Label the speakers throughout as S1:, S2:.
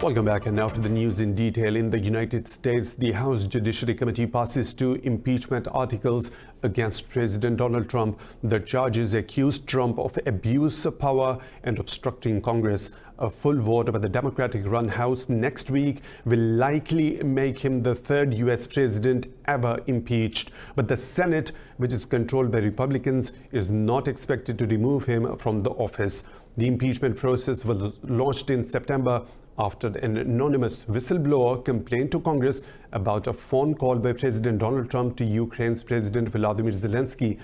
S1: Welcome back, and now for the news in detail. In the United States, the House Judiciary Committee passes 2 impeachment articles against President Donald Trump. The charges accuse Trump of abuse of power and obstructing Congress. A full vote by the Democratic-run House next week will likely make him the 3rd U.S. president ever impeached. But the Senate, which is controlled by Republicans, is not expected to remove him from the office. The impeachment process was launched in September after an anonymous whistleblower complained to Congress about a phone call by President Donald Trump to Ukraine's President Volodymyr Zelensky.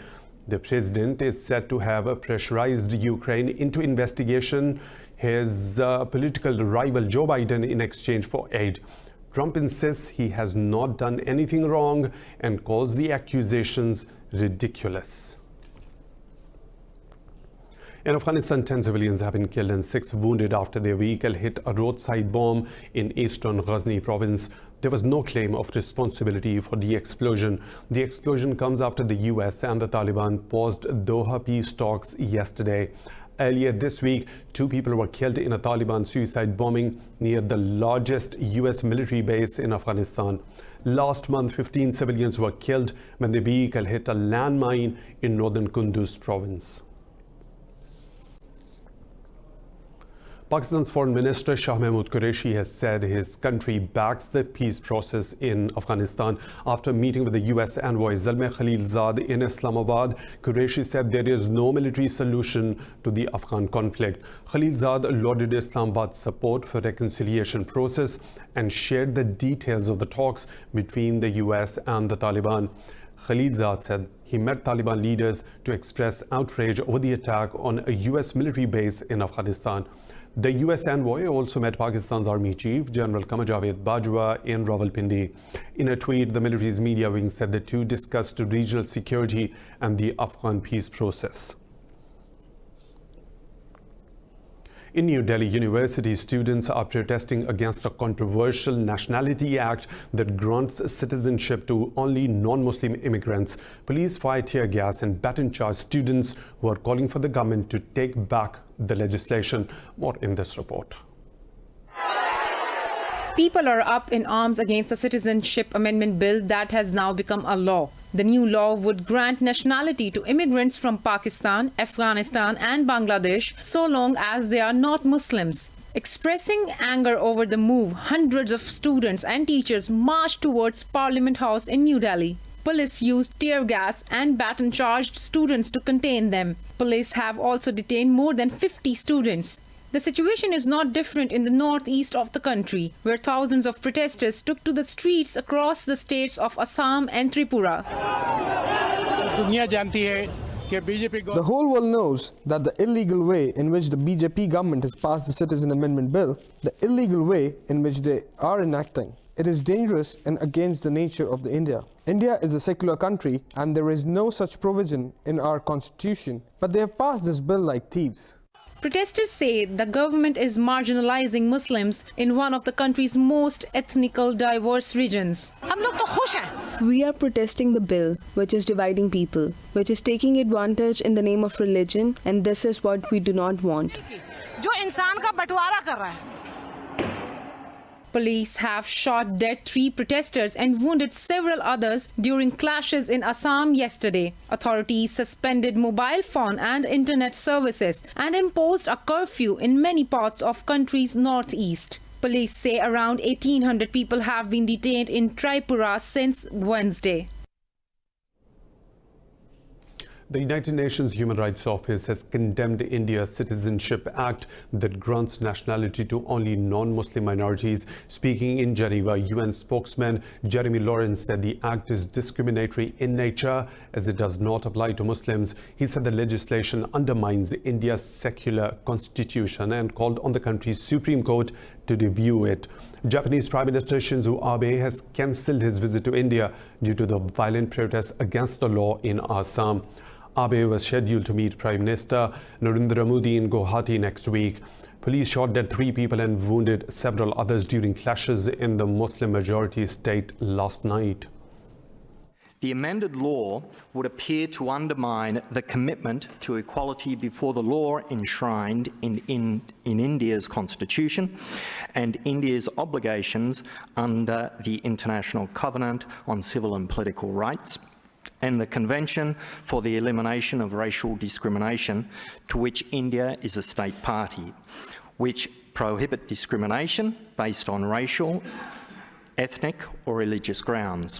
S1: The president is said to have pressurized Ukraine into investigation his political rival Joe Biden in exchange for aid. Trump insists he has not done anything wrong and calls the accusations ridiculous. In Afghanistan, 10 civilians have been killed and 6 wounded after their vehicle hit a roadside bomb in eastern Ghazni province. There was no claim of responsibility for the explosion. The explosion comes after the US and the Taliban paused Doha peace talks yesterday. Earlier this week, 2 people were killed in a Taliban suicide bombing near the largest US military base in Afghanistan. Last month, 15 civilians were killed when the vehicle hit a landmine in northern Kunduz province. Pakistan's Foreign Minister Shah Mahmood Qureshi has said his country backs the peace process in Afghanistan. After meeting with the US envoy Zalmay Khalilzad in Islamabad, Qureshi said there is no military solution to the Afghan conflict. Khalilzad lauded Islamabad's support for reconciliation process and shared the details of the talks between the US and the Taliban. Khalilzad said he met Taliban leaders to express outrage over the attack on a US military base in Afghanistan. The US envoy also met Pakistan's Army Chief General Qamar Javed Bajwa in Rawalpindi. In a tweet, the military's media wing said the two discussed regional security and the Afghan peace process. In New Delhi, university students are protesting against a controversial Nationality Act that grants citizenship to only non-Muslim immigrants. Police fired tear gas and baton-charged students who are calling for the government to take back the legislation. More in this report.
S2: People are up in arms against the Citizenship Amendment Bill that has now become a law. The new law would grant nationality to immigrants from Pakistan, Afghanistan and Bangladesh so long as they are not Muslims. Expressing anger over the move, hundreds of students and teachers marched towards Parliament House in New Delhi. Police used tear gas and baton-charged students to contain them. Police have also detained more than 50 students. The situation is not different in the northeast of the country, where thousands of protesters took to the streets across the states of Assam and Tripura.
S3: The whole world knows that the illegal way in which the BJP government has passed the Citizen Amendment Bill, the illegal way in which they are enacting, it is dangerous and against the nature of the India. India is a secular country and there is no such provision in our constitution, but they have passed this bill like thieves.
S2: Protesters say the government is marginalizing Muslims in one of the country's most ethnically diverse regions.
S4: We are protesting the bill, which is dividing people, which is taking advantage in the name of religion, and this is what we do not want.
S2: Police have shot dead 3 protesters and wounded several others during clashes in Assam yesterday. Authorities suspended mobile phone and internet services and imposed a curfew in many parts of country's northeast. Police say around 1,800 people have been detained in Tripura since Wednesday.
S1: The United Nations Human Rights Office has condemned India's Citizenship Act that grants nationality to only non-Muslim minorities. Speaking in Geneva, UN spokesman Jeremy Lawrence said the act is discriminatory in nature as it does not apply to Muslims. He said the legislation undermines India's secular constitution and called on the country's Supreme Court to review it. Japanese Prime Minister Shinzo Abe has cancelled his visit to India due to the violent protests against the law in Assam. Abe was scheduled to meet Prime Minister Narendra Modi in Guwahati next week. Police shot dead 3 people and wounded several others during clashes in the Muslim-majority state last night.
S5: The amended law would appear to undermine the commitment to equality before the law enshrined in India's constitution and India's obligations under the International Covenant on Civil and Political Rights and the Convention for the Elimination of Racial Discrimination, to which India is a state party, which prohibit discrimination based on racial, ethnic or religious grounds.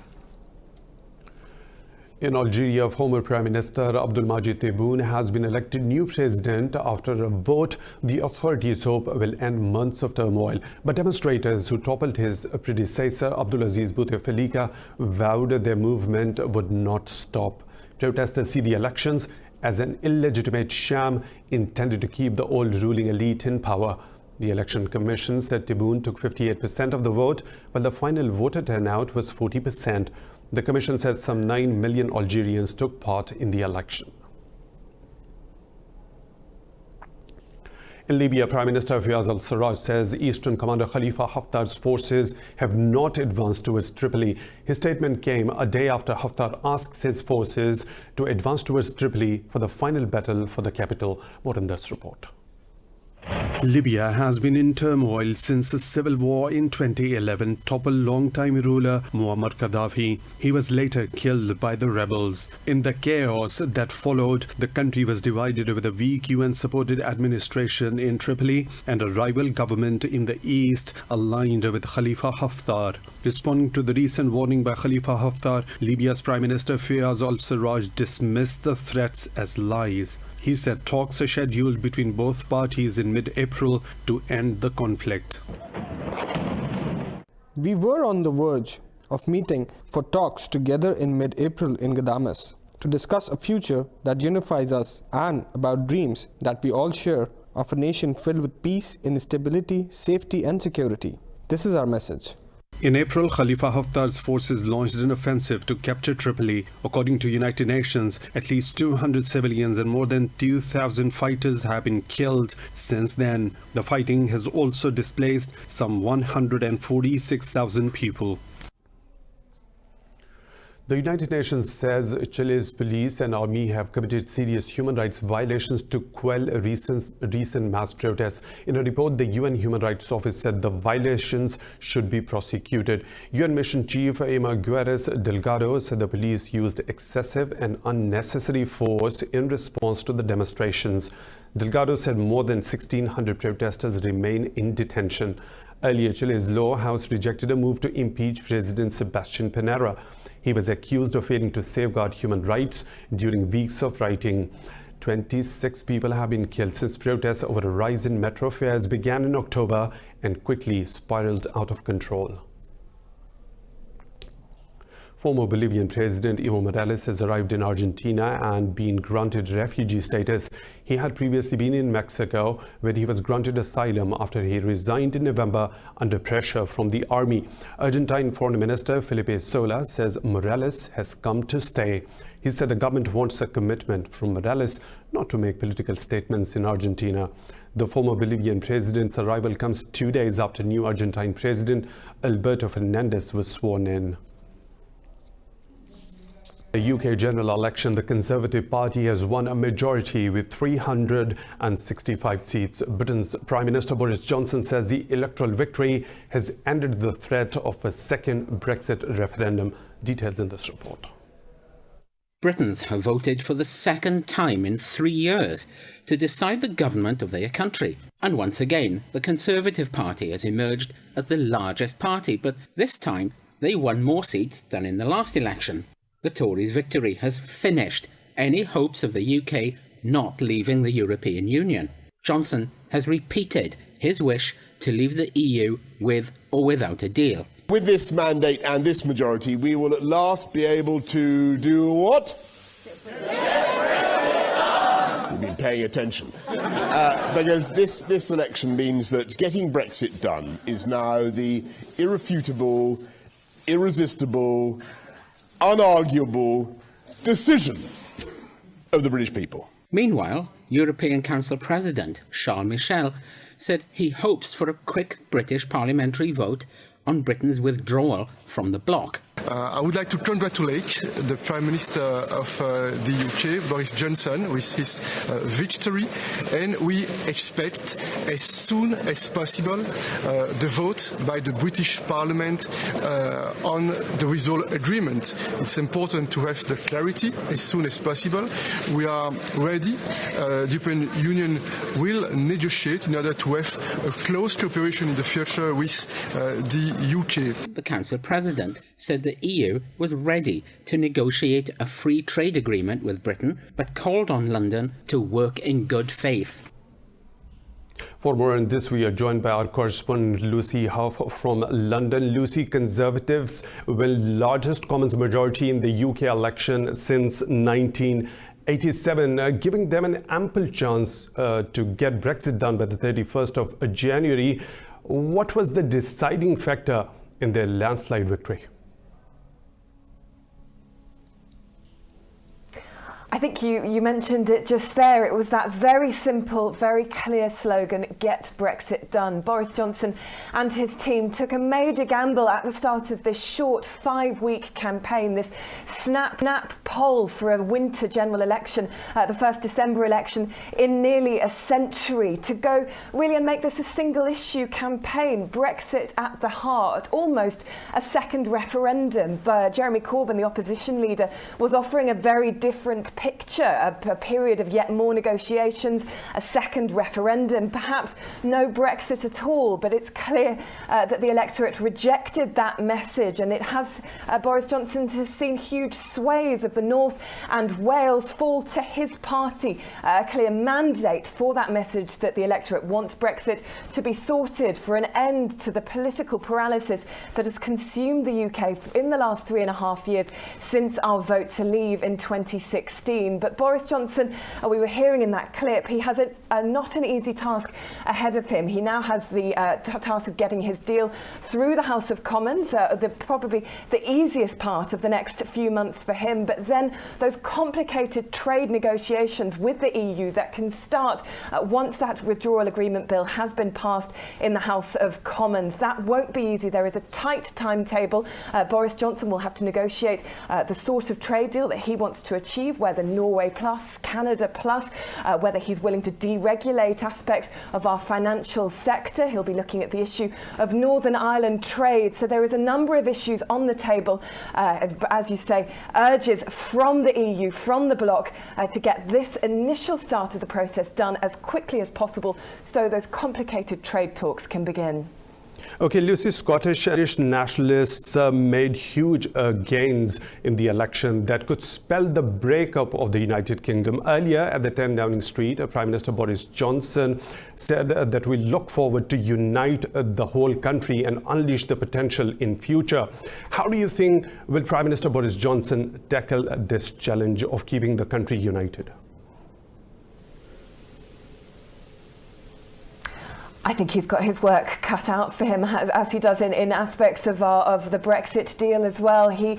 S1: In Algeria, former Prime Minister Abdelmadjid Tebboune has been elected new president after a vote the authorities hope will end months of turmoil. But demonstrators who toppled his predecessor, Abdulaziz Bouteflika, vowed their movement would not stop. Protesters see the elections as an illegitimate sham intended to keep the old ruling elite in power. The Election Commission said Tebboune took 58% of the vote, while the final voter turnout was 40%. The Commission said some 9 million Algerians took part in the election. In Libya, Prime Minister Fayez al-Sarraj says Eastern Commander Khalifa Haftar's forces have not advanced towards Tripoli. His statement came a day after Haftar asked his forces to advance towards Tripoli for the final battle for the capital. More in this report. Libya has been in turmoil since the civil war in 2011 toppled longtime ruler Muammar Gaddafi. He was later killed by the rebels. In the chaos that followed, the country was divided with a weak UN-supported administration in Tripoli and a rival government in the east aligned with Khalifa Haftar. Responding to the recent warning by Khalifa Haftar, Libya's Prime Minister Fayez al-Sarraj dismissed the threats as lies. He said talks are scheduled between both parties in mid-April to end the conflict.
S3: We were on the verge of meeting for talks together in mid-April in Ghadames to discuss a future that unifies us and about dreams that we all share of a nation filled with peace, stability, safety and security. This is our message.
S1: In April, Khalifa Haftar's forces launched an offensive to capture Tripoli. According to United Nations, at least 200 civilians and more than 2,000 fighters have been killed since then. The fighting has also displaced some 146,000 people. The United Nations says Chile's police and army have committed serious human rights violations to quell recent mass protests. In a report, the UN Human Rights Office said the violations should be prosecuted. UN Mission Chief Emma Guerres Delgado said the police used excessive and unnecessary force in response to the demonstrations. Delgado said more than 1,600 protesters remain in detention. Earlier, Chile's lower house rejected a move to impeach President Sebastián Piñera. He was accused of failing to safeguard human rights during weeks of rioting. 26 people have been killed since protests over a rise in metro fares began in October and quickly spiraled out of control. Former Bolivian President Evo Morales has arrived in Argentina and been granted refugee status. He had previously been in Mexico, where he was granted asylum after he resigned in November under pressure from the army. Argentine Foreign Minister Felipe Solá says Morales has come to stay. He said the government wants a commitment from Morales not to make political statements in Argentina. The former Bolivian president's arrival comes 2 days after new Argentine President Alberto Fernandez was sworn in. The UK general election, the Conservative Party has won a majority with 365 seats. Britain's Prime Minister Boris Johnson says the electoral victory has ended the threat of a second Brexit referendum. Details in this report.
S6: Britons have voted for the second time in 3 years to decide the government of their country. And once again, the Conservative Party has emerged as the largest party, but this time they won more seats than in the last election. The Tories' victory has finished any hopes of the UK not leaving the European Union. Johnson has repeated his wish to leave the EU with or without a deal.
S7: With this mandate and this majority, we will at last be able to do what? You've been paying attention. Because this election means that getting Brexit done is now the irrefutable, irresistible, unarguable decision of the British people.
S6: Meanwhile, European Council President Charles Michel said he hopes for a quick British parliamentary vote on Britain's withdrawal from the bloc.
S8: I would like to congratulate the Prime Minister of the UK, Boris Johnson, with his victory, and we expect as soon as possible the vote by the British Parliament on the withdrawal agreement. It's important to have the clarity as soon as possible. We are ready. The European Union will negotiate in order to have a close cooperation in the future with the UK.
S6: The Council President said the EU was ready to negotiate a free trade agreement with Britain, but called on London to work in good faith.
S1: For more on this, we are joined by our correspondent Lucy Huff from London. Lucy, Conservatives win largest Commons majority in the UK election since 1987, giving them an ample chance to get Brexit done by the 31st of January. What was the deciding factor in their landslide victory?
S9: I think you mentioned it just there. It was that very simple, very clear slogan, get Brexit done. Boris Johnson and his team took a major gamble at the start of this short 5-week campaign, this snap poll for a winter general election, the first December election in nearly a century, to go really and make this a single issue campaign, Brexit at the heart, almost a second referendum. But Jeremy Corbyn, the opposition leader, was offering a very different picture, a period of yet more negotiations, a second referendum, perhaps no Brexit at all. But it's clear that the electorate rejected that message, and it has Boris Johnson has seen huge swathes of the North and Wales fall to his party. A clear mandate for that message that the electorate wants Brexit to be sorted, for an end to the political paralysis that has consumed the UK in the last 3.5 years since our vote to leave in 2016. But Boris Johnson, we were hearing in that clip, he has not an easy task ahead of him. He now has the task of getting his deal through the House of Commons, probably the easiest part of the next few months for him. But then those complicated trade negotiations with the EU that can start once that withdrawal agreement bill has been passed in the House of Commons. That won't be easy. There is a tight timetable. Boris Johnson will have to negotiate the sort of trade deal that he wants to achieve, whether Norway plus, Canada plus, whether he's willing to deregulate aspects of our financial sector. He'll be looking at the issue of Northern Ireland trade. So there is a number of issues on the table, as you say, urges from the EU, from the bloc, to get this initial start of the process done as quickly as possible so those complicated trade talks can begin.
S1: Okay, Lucy, Scottish nationalists made huge gains in the election that could spell the breakup of the United Kingdom. Earlier at the 10 Downing Street, Prime Minister Boris Johnson said that we look forward to unite the whole country and unleash the potential in future. How do you think will Prime Minister Boris Johnson tackle this challenge of keeping the country united?
S9: I think he's got his work cut out for him, as he does in aspects of the Brexit deal as well. He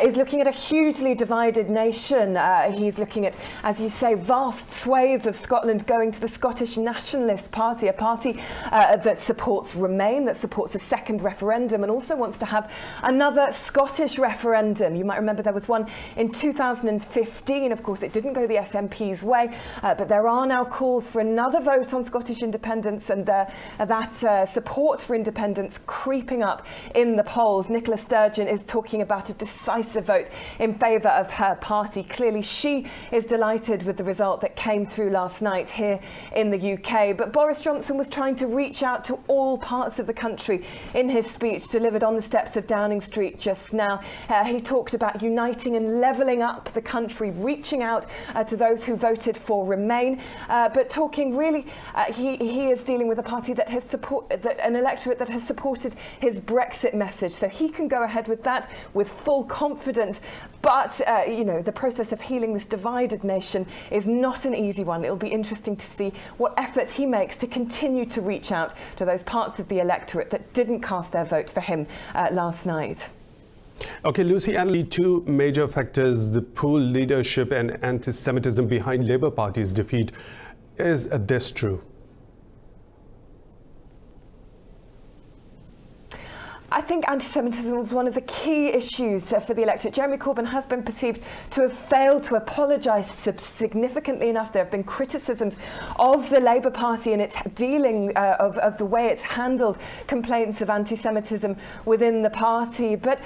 S9: is looking at a hugely divided nation. He's looking at, as you say, vast swathes of Scotland going to the Scottish Nationalist Party, a party that supports Remain, that supports a second referendum, and also wants to have another Scottish referendum. You might remember there was one in 2015. Of course, it didn't go the SNP's way, but there are now calls for another vote on Scottish independence, and that support for independence creeping up in the polls. Nicola Sturgeon is talking about a decisive vote in favour of her party. Clearly, she is delighted with the result that came through last night here in the UK. But Boris Johnson was trying to reach out to all parts of the country in his speech delivered on the steps of Downing Street just now. He talked about uniting and levelling up the country, reaching out to those who voted for Remain, but talking really, he is dealing with a party that has an electorate that has supported his Brexit message, so he can go ahead with that with full confidence. But the process of healing this divided nation is not an easy one. It'll be interesting to see what efforts he makes to continue to reach out to those parts of the electorate that didn't cast their vote for him last night.
S1: Okay, Lucy, and the two major factors, the poor leadership and anti-Semitism behind Labour Party's defeat. Is this true?
S9: I think anti-Semitism was one of the key issues for the electorate. Jeremy Corbyn has been perceived to have failed to apologise significantly enough. There have been criticisms of the Labour Party and its dealing of the way it's handled complaints of anti-Semitism within the party. But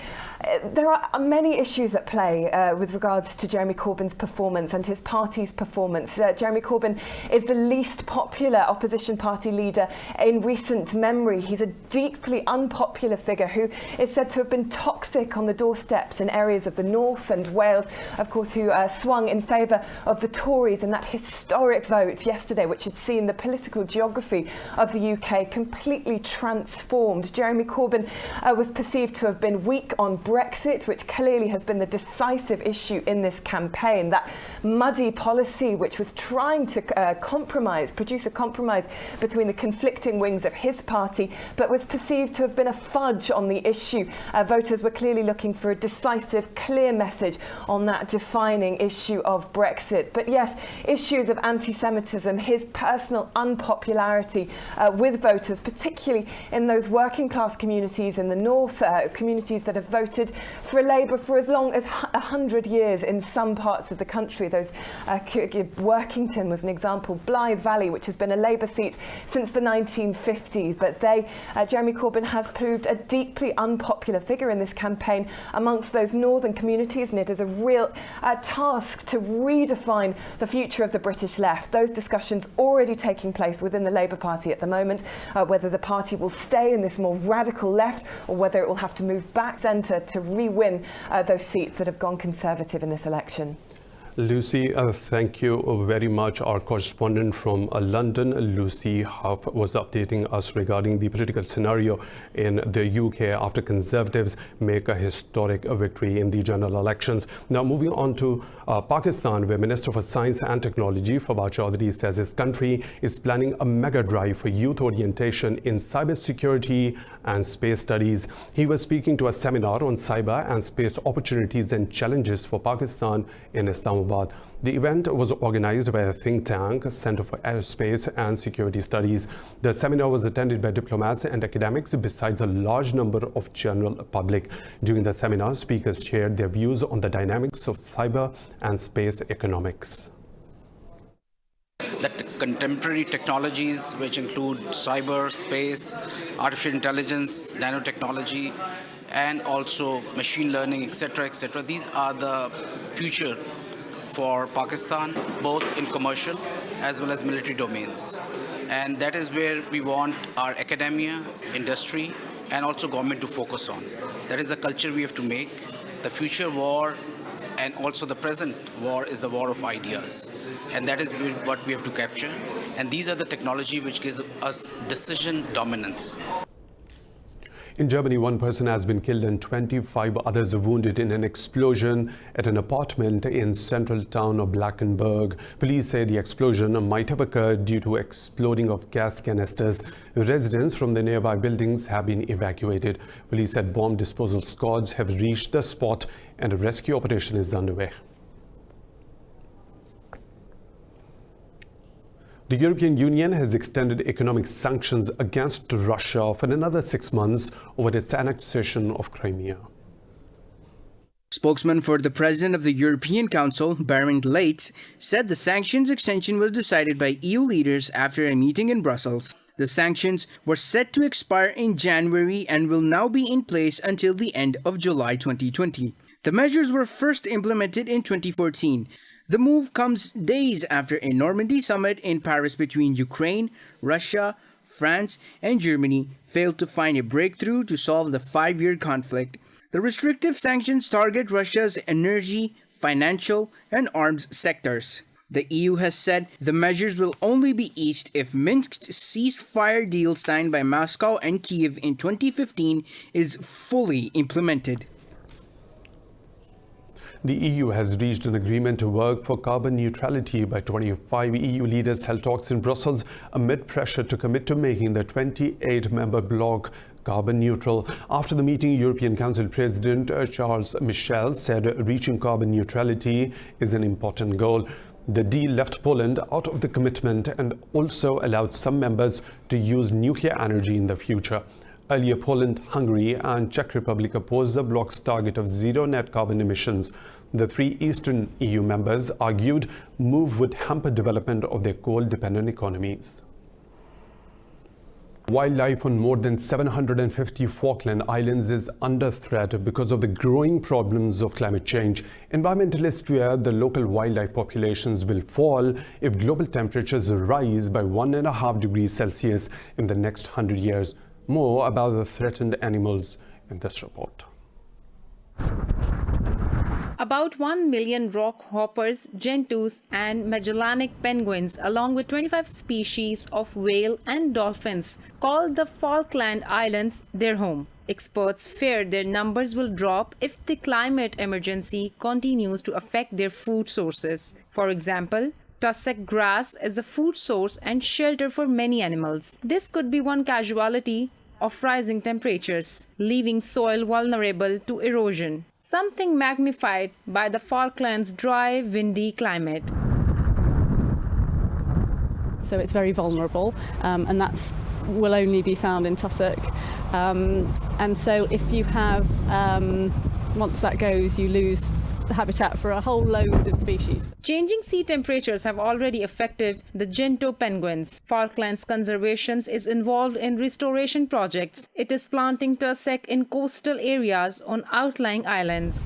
S9: there are many issues at play with regards to Jeremy Corbyn's performance and his party's performance. Jeremy Corbyn is the least popular opposition party leader in recent memory. He's a deeply unpopular figure who is said to have been toxic on the doorsteps in areas of the north and Wales, of course, who swung in favour of the Tories in that historic vote yesterday, which had seen the political geography of the UK completely transformed. Jeremy Corbyn was perceived to have been weak on Brexit, which clearly has been the decisive issue in this campaign. That muddy policy which was trying to produce a compromise between the conflicting wings of his party, but was perceived to have been a fudge on the issue. Voters were clearly looking for a decisive, clear message on that defining issue of Brexit. But yes, issues of anti-Semitism, his personal unpopularity with voters, particularly in those working class communities in the north, communities that have voted for Labour for as long as 100 years in some parts of the country. Those Workington was an example, Blythe Valley, which has been a Labour seat since the 1950s, but Jeremy Corbyn has proved a deeply unpopular figure in this campaign amongst those northern communities, and it is a real task to redefine the future of the British left. Those discussions already taking place within the Labour Party at the moment, whether the party will stay in this more radical left or whether it will have to move back centre to re-win those seats that have gone Conservative in this election.
S1: Lucy, thank you very much. Our correspondent from London, Lucy Huff, was updating us regarding the political scenario in the UK after Conservatives make a historic victory in the general elections. Now, moving on to Pakistan, where Minister for Science and Technology, Fawad Chaudhry, says his country is planning a mega drive for youth orientation in cybersecurity and space studies. He was speaking to a seminar on cyber and space opportunities and challenges for Pakistan in Islamabad. The event was organized by a think tank, Center for Aerospace and Security Studies. The seminar was attended by diplomats and academics, besides a large number of general public. During the seminar, speakers shared their views on the dynamics of cyber and space economics.
S10: That contemporary technologies, which include cyber, space, artificial intelligence, nanotechnology, and also machine learning, etc., these are the future for Pakistan, both in commercial as well as military domains. And that is where we want our academia, industry, and also government to focus on. That is the culture we have to make. The future war and also the present war is the war of ideas. And that is what we have to capture. And these are the technology which gives us decision dominance.
S1: In Germany, one person has been killed and 25 others wounded in an explosion at an apartment in central town of Blankenburg. Police say the explosion might have occurred due to exploding of gas canisters. Residents from the nearby buildings have been evacuated. Police said bomb disposal squads have reached the spot and a rescue operation is underway. The European Union has extended economic sanctions against Russia for another 6 months over its annexation of Crimea.
S11: Spokesman for the President of the European Council, Barend Leitz, said the sanctions extension was decided by EU leaders after a meeting in Brussels. The sanctions were set to expire in January and will now be in place until the end of July 2020. The measures were first implemented in 2014. The move comes days after a Normandy summit in Paris between Ukraine, Russia, France, and Germany failed to find a breakthrough to solve the 5-year conflict. The restrictive sanctions target Russia's energy, financial, and arms sectors. The EU has said the measures will only be eased if Minsk's ceasefire deal signed by Moscow and Kyiv in 2015 is fully implemented.
S1: The EU has reached an agreement to work for carbon neutrality by 2025. EU leaders held talks in Brussels amid pressure to commit to making the 28-member bloc carbon neutral. After the meeting, European Council President Charles Michel said reaching carbon neutrality is an important goal. The deal left Poland out of the commitment and also allowed some members to use nuclear energy in the future. Earlier, Poland, Hungary and Czech Republic opposed the bloc's target of zero net carbon emissions. The three Eastern EU members argued move would hamper development of their coal-dependent economies. Wildlife on more than 750 Falkland Islands is under threat because of the growing problems of climate change. Environmentalists fear the local wildlife populations will fall if global temperatures rise by 1.5 degrees Celsius in the next 100 years. More about the threatened animals in this report.
S2: About 1 million rock hoppers, gentoos and Magellanic penguins, along with 25 species of whale and dolphins, call the Falkland Islands their home. Experts fear their numbers will drop if the climate emergency continues to affect their food sources. For example, tussock grass is a food source and shelter for many animals. This could be one casualty of rising temperatures, leaving soil vulnerable to erosion, something magnified by the Falklands' dry, windy climate.
S12: So it's very vulnerable, and that will only be found in tussock. And so if you have, once that goes, you lose the habitat for a whole load of species.
S2: Changing sea temperatures have already affected the gento penguins. Falklands Conservation is involved in restoration projects. It is planting tussock in coastal areas on outlying islands.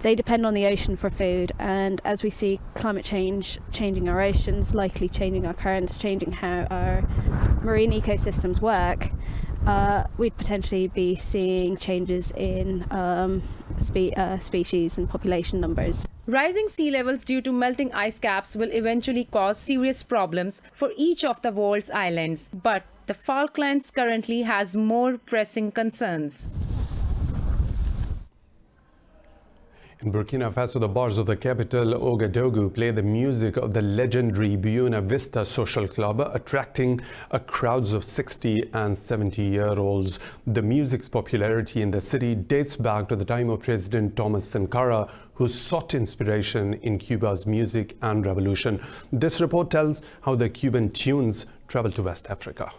S13: They depend on the ocean for food, and as we see climate change changing our oceans, likely changing our currents, changing how our marine ecosystems work, we'd potentially be seeing changes in species and population numbers.
S2: Rising sea levels due to melting ice caps will eventually cause serious problems for each of the world's islands, but the Falklands currently has more pressing concerns.
S1: In Burkina Faso, the bars of the capital, Ouagadougou, play the music of the legendary Buena Vista Social Club, attracting crowds of 60 and 70-year-olds. The music's popularity in the city dates back to the time of President Thomas Sankara, who sought inspiration in Cuba's music and revolution. This report tells how the Cuban tunes traveled to West Africa.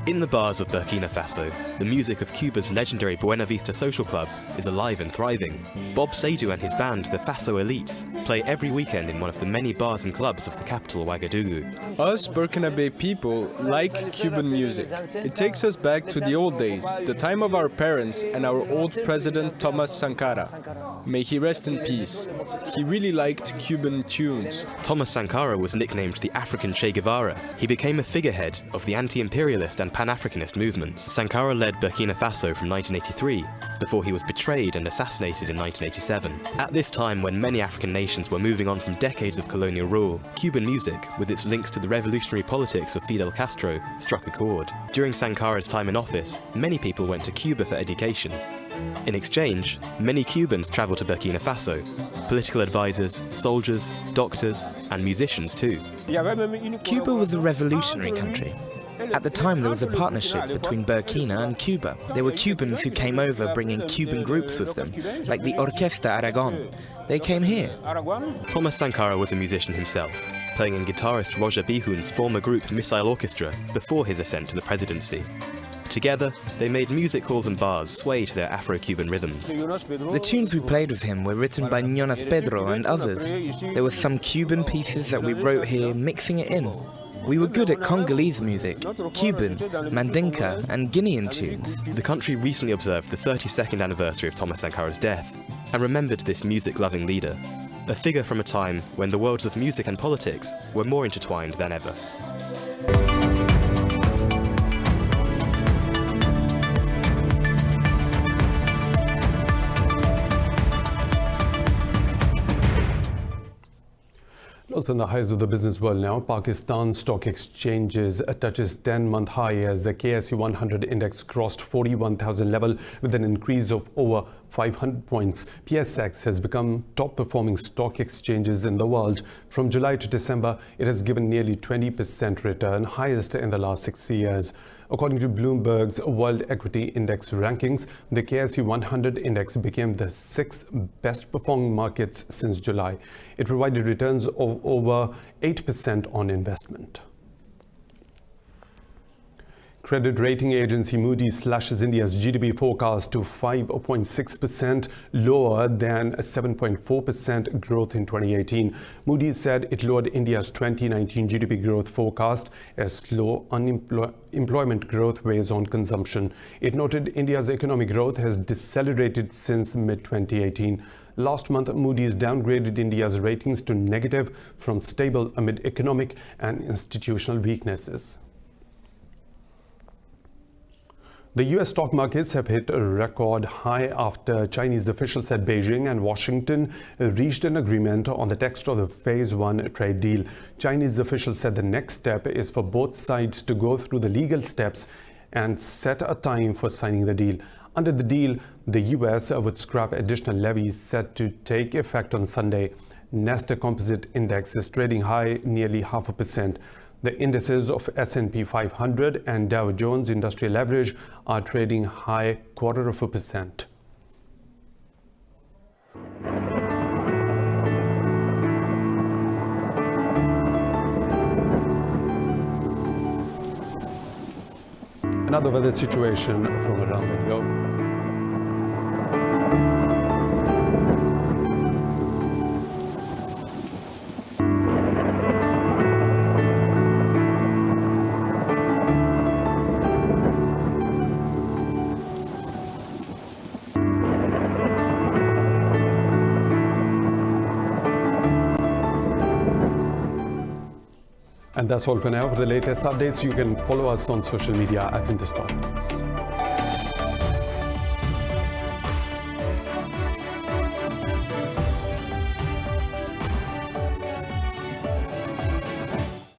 S14: In the bars of Burkina Faso, the music of Cuba's legendary Buena Vista Social Club is alive and thriving. Bob Seydoux and his band, the Faso Elites, play every weekend in one of the many bars and clubs of the capital, Ouagadougou.
S15: Us Burkinabe people like Cuban music. It takes us back to the old days, the time of our parents and our old president Thomas Sankara. May he rest in peace. He really liked Cuban tunes.
S14: Thomas Sankara was nicknamed the African Che Guevara. He became a figurehead of the anti-imperialist and Pan-Africanist movements. Sankara led Burkina Faso from 1983, before he was betrayed and assassinated in 1987. At this time, when many African nations were moving on from decades of colonial rule, Cuban music, with its links to the revolutionary politics of Fidel Castro, struck a chord. During Sankara's time in office, many people went to Cuba for education. In exchange, many Cubans travelled to Burkina Faso. Political advisors, soldiers, doctors, and musicians too.
S16: Cuba was a revolutionary country. At the time, there was a partnership between Burkina and Cuba. There were Cubans who came over bringing Cuban groups with them, like the Orquesta Aragon. They came here.
S14: Thomas Sankara was a musician himself, playing in guitarist Roger Bihun's former group Missile Orchestra before his ascent to the presidency. Together, they made music halls and bars sway to their Afro-Cuban rhythms.
S16: The tunes we played with him were written by Jonas Pedro and others. There were some Cuban pieces that we wrote here, mixing it in. We were good at Congolese music, Cuban, Mandinka, and Guinean tunes.
S14: The country recently observed the 32nd anniversary of Thomas Sankara's death and remembered this music-loving leader, a figure from a time when the worlds of music and politics were more intertwined than ever.
S1: Also in the highs of the business world now, Pakistan Stock Exchanges touches 10-month high as the KSE 100 index crossed 41,000 level with an increase of over 500 points. PSX has become top performing stock exchanges in the world. From July to December, it has given nearly 20% return, highest in the last 6 years. According to Bloomberg's World Equity Index rankings, the KSE 100 index became the 6th best performing markets since July. It provided returns of over 8% on investment. Credit rating agency Moody's slashes India's GDP forecast to 5.6%, lower than 7.4% growth in 2018. Moody's said it lowered India's 2019 GDP growth forecast as slow employment growth weighs on consumption. It noted India's economic growth has decelerated since mid-2018. Last month, Moody's downgraded India's ratings to negative from stable amid economic and institutional weaknesses. The U.S. stock markets have hit a record high after Chinese officials said Beijing and Washington reached an agreement on the text of the Phase 1 trade deal. Chinese officials said the next step is for both sides to go through the legal steps and set a time for signing the deal. Under the deal, the U.S. would scrap additional levies set to take effect on Sunday. Nasdaq Composite Index is trading high nearly 0.5%. The indices of S&P 500 and Dow Jones Industrial Average are trading high 0.25%. Another weather situation from around the globe. And that's all for now. For the latest updates, you can follow us on social media at Indus Special.